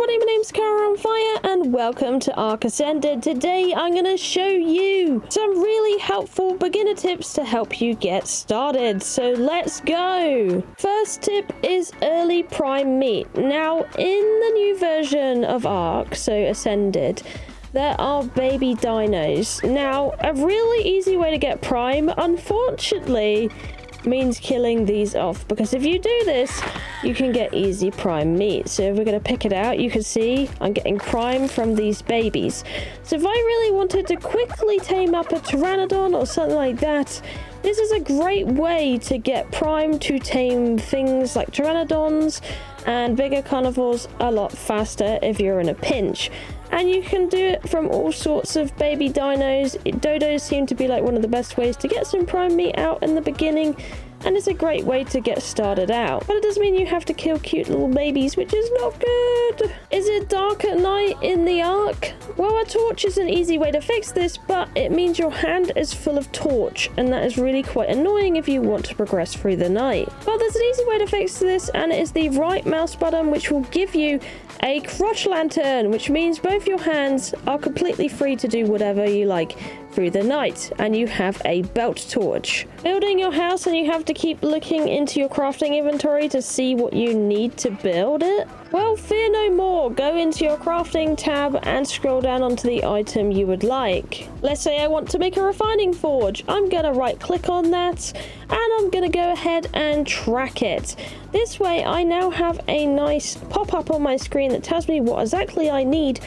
everybody, my name's KiahOnFire and welcome to ARK Ascended. Today I'm going to show you some really helpful beginner tips to help you get started. So let's go! First tip is early prime meat. Now in the new version of ARK, so Ascended, there are baby dinos. Now a really easy way to get prime, unfortunately, means killing these off, because if you do this you can get easy prime meat. So if we're going to pick it out, you can see I'm getting prime from these babies. So if I really wanted to quickly tame up a pteranodon or something like that, this is a great way to get prime to tame things like pteranodons and bigger carnivores a lot faster if you're in a pinch. And you can do it from all sorts of baby dinos. Dodos seem to be like one of the best ways to get some prime meat out in the beginning, and it's a great way to get started out. But it does mean you have to kill cute little babies, which is not good. Is it dark at night in the Ark? Well, a torch is an easy way to fix this, but it means your hand is full of torch, and that is really quite annoying if you want to progress through the night. But there's an easy way to fix this, and it is the right mouse button, which will give you a crotch lantern, which means both your hands are completely free to do whatever you like through the night, and you have a belt torch. Building your house, and you have to keep looking into your crafting inventory to see what you need to build it. Well, fear no more. Go into your crafting tab and scroll down onto the item you would like. Let's say I want to make a refining forge. I'm gonna right click on that and I'm gonna go ahead and track it. This way I now have a nice pop-up on my screen that tells me what exactly I need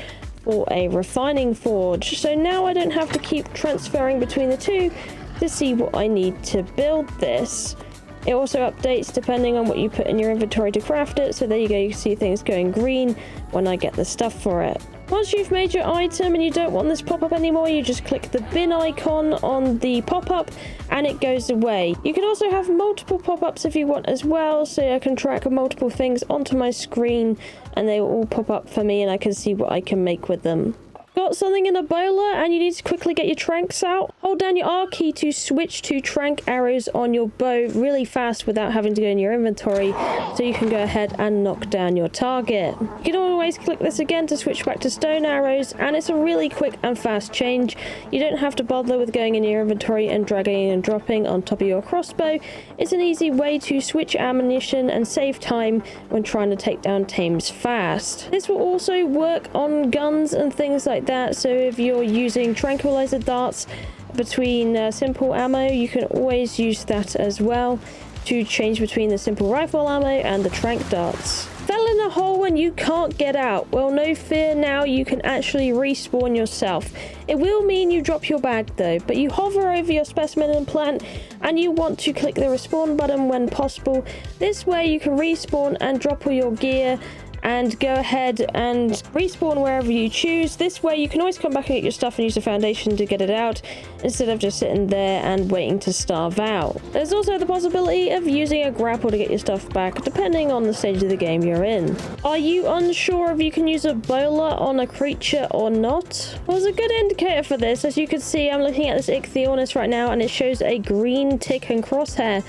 for a refining forge. So now I don't have to keep transferring between the two to see what I need to build this. It also updates depending on what you put in your inventory to craft it. So there you go, you can see things going green when I get the stuff for it. Once you've made your item and you don't want this pop-up anymore, you just click the bin icon on the pop-up and it goes away. You can also have multiple pop-ups if you want as well, so I can track multiple things onto my screen and they will all pop up for me and I can see what I can make with them. Got something in a Bola and you need to quickly get your tranks out? Hold down your R key to switch to trank arrows on your bow really fast without having to go in your inventory, so you can go ahead and knock down your target. You can always click this again to switch back to stone arrows, and it's a really quick and fast change. You don't have to bother with going in your inventory and dragging and dropping on top of your crossbow. It's an easy way to switch ammunition and save time when trying to take down tames fast. This will also work on guns and things like that, so if you're using tranquilizer darts between simple ammo, you can always use that as well to change between the simple rifle ammo and the trank darts. Fell in a hole and you can't get out? Well, no fear, now you can actually respawn yourself. It will mean you drop your bag though, but you hover over your specimen and plant and you want to click the respawn button when possible. This way you can respawn and drop all your gear and go ahead and respawn wherever you choose. This way you can always come back and get your stuff and use the foundation to get it out instead of just sitting there and waiting to starve out. There's also the possibility of using a grapple to get your stuff back, depending on the stage of the game you're in. Are you unsure if you can use a Bola on a creature or not? Well, there's a good indicator for this. As you can see, I'm looking at this Ichthyornis right now and it shows a green tick and crosshair.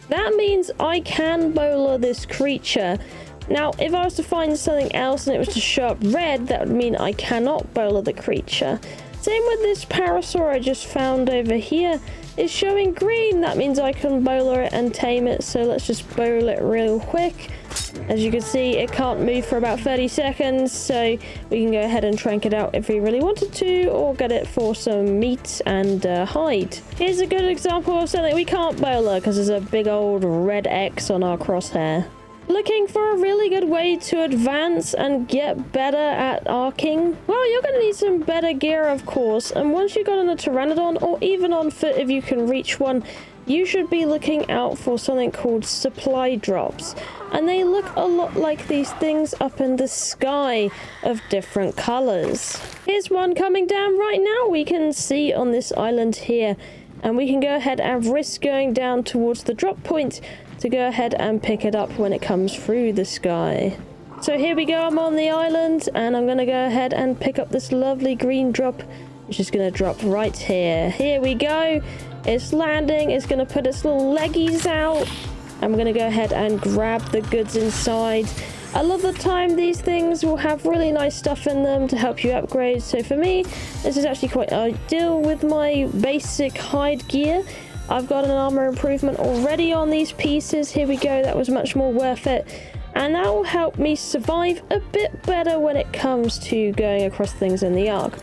That means I can Bola this creature. Now, if I was to find something else and it was to show up red, that would mean I cannot Bola the creature. Same with this parasaur I just found over here. It's showing green. That means I can Bola it and tame it. So let's just Bola it real quick. As you can see, it can't move for about 30 seconds. So we can go ahead and trank it out if we really wanted to, or get it for some meat and hide. Here's a good example of something we can't Bola because there's a big old red X on our crosshair. Looking for a really good way to advance and get better at arcing? Well, you're going to need some better gear, of course, and once you got on a pteranodon, or even on foot if you can reach one, you should be looking out for something called supply drops. And they look a lot like these things up in the sky of different colors. Here's one coming down right now. We can see on this island here, and we can go ahead and risk going down towards the drop point to go ahead and pick it up when it comes through the sky. So here we go, I'm on the island and I'm gonna go ahead and pick up this lovely green drop, which is gonna drop right here. Here we go, it's landing, it's gonna put its little leggies out. I'm gonna go ahead and grab the goods inside A lot of the time these things will have really nice stuff in them to help you upgrade. So for me, this is actually quite ideal with my basic hide gear. I've got an armor improvement already on these pieces. Here we go, that was much more worth it. And that will help me survive a bit better when it comes to going across things in the Ark.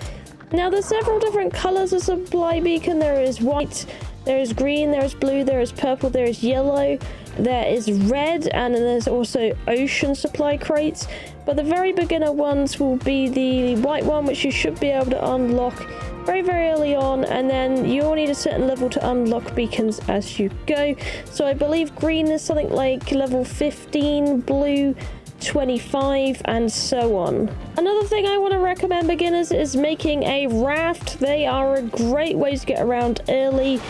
Now there's several different colors of supply beacon. There is white, there is green, there is blue, there is purple, there is yellow, there is red, and then there's also ocean supply crates. But the very beginner ones will be the white one, which you should be able to unlock very, very early on, and then you'll need a certain level to unlock beacons as you go. So I believe green is something like level 15, blue 25, and so on. Another thing I want to recommend beginners is making a raft. They are a great way to get around early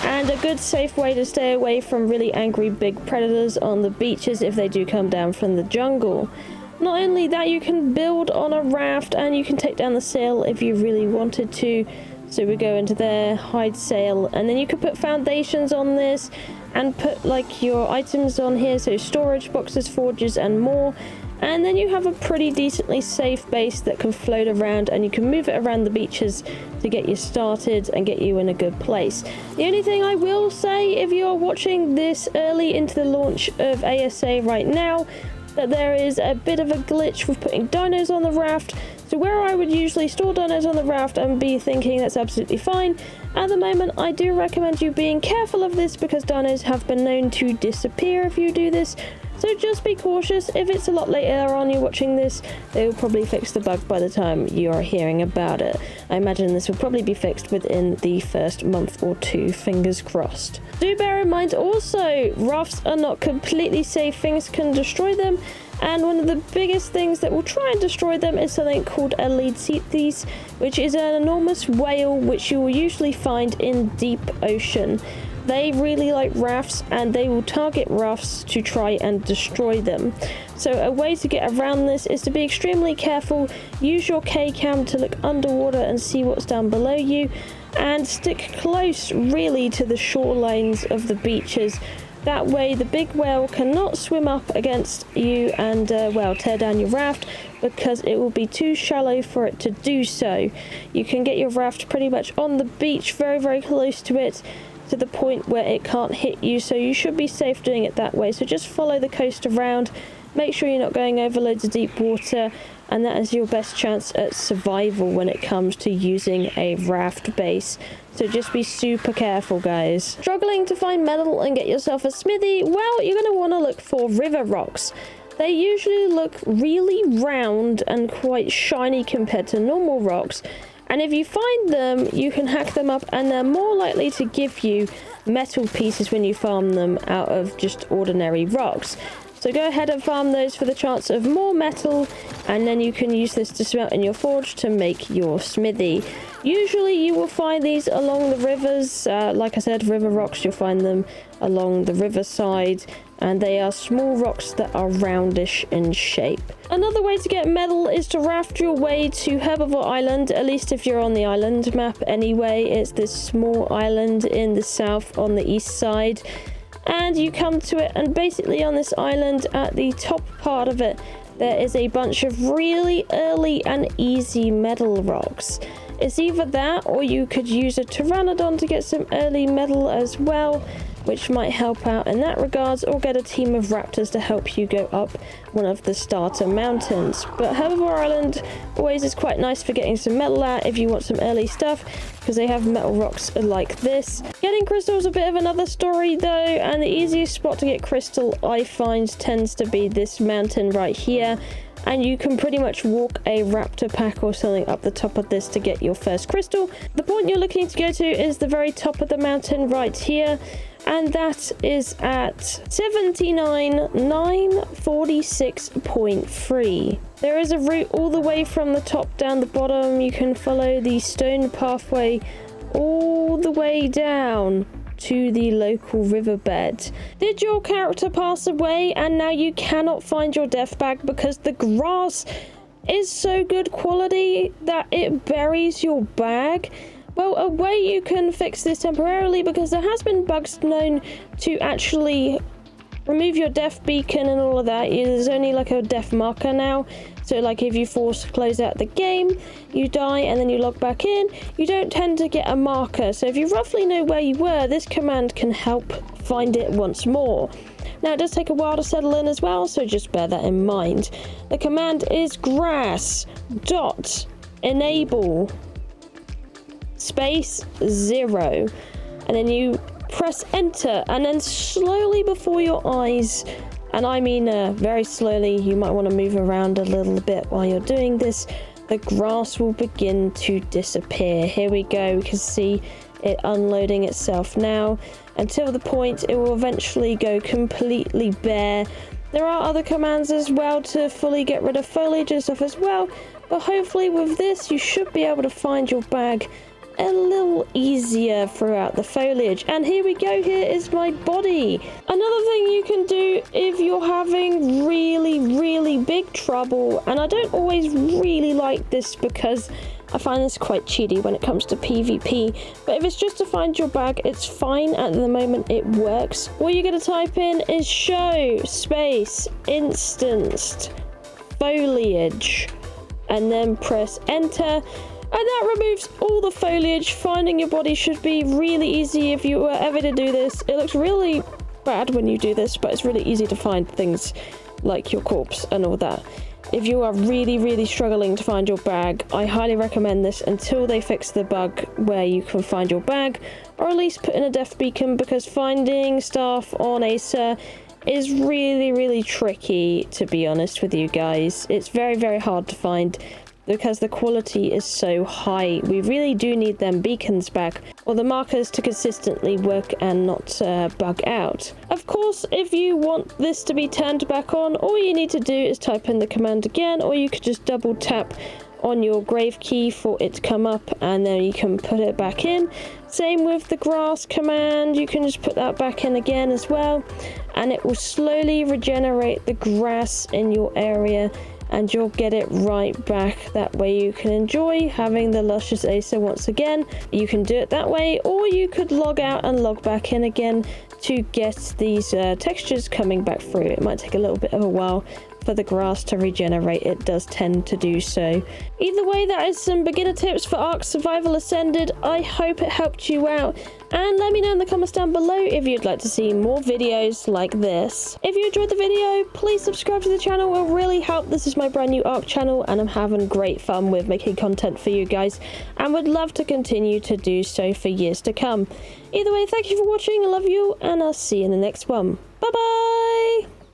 and a good safe way to stay away from really angry big predators on the beaches if they do come down from the jungle. Not only that, you can build on a raft and you can take down the sail if you really wanted to. So we go into there, hide sail, and then you can put foundations on this and put like your items on here, so storage boxes, forges, and more. And then you have a pretty decently safe base that can float around, and you can move it around the beaches to get you started and get you in a good place. The only thing I will say, if you're watching this early into the launch of ASA right now, that there is a bit of a glitch with putting dinos on the raft. So where I would usually store dinos on the raft and be thinking that's absolutely fine, at the moment I do recommend you being careful of this because dinos have been known to disappear if you do this. So just be cautious. If it's a lot later on you're watching this, they will probably fix the bug by the time you're hearing about it. I imagine this will probably be fixed within the first month or two, fingers crossed. Do bear in mind also, rafts are not completely safe. Things can destroy them, and one of the biggest things that will try and destroy them is something called a leadsetes, which is an enormous whale which you will usually find in deep ocean. They really like rafts and they will target rafts to try and destroy them. So a way to get around this is to be extremely careful. Use your K-cam to look underwater and see what's down below you, and stick close really to the shorelines of the beaches. That way the big whale cannot swim up against you and well, tear down your raft, because it will be too shallow for it to do so. You can get your raft pretty much on the beach, very, very close to it, to the point where it can't hit you, so you should be safe doing it that way. So just follow the coast around, make sure you're not going over loads of deep water, and that is your best chance at survival when it comes to using a raft base. So just be super careful, guys. Struggling to find metal and get yourself a smithy? Well, you're going to want to look for river rocks. They usually look really round and quite shiny compared to normal rocks. And if you find them, you can hack them up and they're more likely to give you metal pieces when you farm them out of just ordinary rocks. So go ahead and farm those for the chance of more metal, and then you can use this to smelt in your forge to make your smithy. Usually you will find these along the rivers. Like I said, river rocks, you'll find them along the riverside, and they are small rocks that are roundish in shape. Another way to get metal is to raft your way to Herbivore Island, at least if you're on the island map anyway. It's this small island in the south on the east side. And you come to it, and basically on this island at the top part of it there is a bunch of really early and easy metal rocks. It's either that, or you could use a pteranodon to get some early metal as well, which might help out in that regards, or get a team of raptors to help you go up one of the starter mountains. But Herbivore Island always is quite nice for getting some metal at if you want some early stuff, because they have metal rocks like this. Getting crystal is a bit of another story though, and the easiest spot to get crystal I find tends to be this mountain right here. And you can pretty much walk a raptor pack or something up the top of this to get your first crystal. The point you're looking to go to is the very top of the mountain right here, and that is at 79,946.3. There is a route all the way from the top down the bottom. You can follow the stone pathway all the way down to the local riverbed. Did your character pass away and now you cannot find your death bag because the grass is so good quality that it buries your bag? Well, a way you can fix this temporarily, because there has been bugs known to actually remove your death beacon and all of that. There's only like a death marker now. So like if you force close out the game, you die and then you log back in, you don't tend to get a marker. So if you roughly know where you were, this command can help find it once more. Now it does take a while to settle in as well, so just bear that in mind. The command is grass dot enable space 0, and then you press enter, and then slowly before your eyes, and I mean very slowly, you might want to move around a little bit while you're doing this, the grass will begin to disappear. Here we go, we can see it unloading itself now, until the point it will eventually go completely bare. There are other commands as well to fully get rid of foliage and stuff as well, but hopefully with this you should be able to find your bag a little easier throughout the foliage. And here we go, here is my body. Another thing you can do if you're having really big trouble, and I don't always really like this because I find this quite cheaty when it comes to PvP, but if it's just to find your bag, it's fine. At the moment it works. All you're going to type in is show space instanced foliage and then press enter. And that removes all the foliage. Finding your body should be really easy if you were ever to do this. It looks really bad when you do this, but it's really easy to find things like your corpse and all that. If you are really struggling to find your bag, I highly recommend this until they fix the bug where you can find your bag, or at least put in a death beacon, because finding stuff on Acer is really tricky, to be honest with you guys. It's very hard to find, because the quality is so high. We really do need them beacons back, or the markers to consistently work and not bug out. Of course, if you want this to be turned back on, all you need to do is type in the command again, or you could just double tap on your grave key for it to come up, and then you can put it back in. Same with the grass command, you can just put that back in again as well, and it will slowly regenerate the grass in your area, and you'll get it right back. That way you can enjoy having the luscious Acer once again. You can do it that way, or you could log out and log back in again to get these textures coming back through. It might take a little bit of a while for the grass to regenerate. It does tend to do so. Either way, that is some beginner tips for ARK Survival Ascended. I hope it helped you out, and let me know in the comments down below if you'd like to see more videos like this. If you enjoyed the video, please subscribe to the channel. It will really help. This is my brand new ARK channel, and I'm having great fun with making content for you guys, and would love to continue to do so for years to come. Either way, thank you for watching. I love you, and I'll see you in the next one. Bye bye.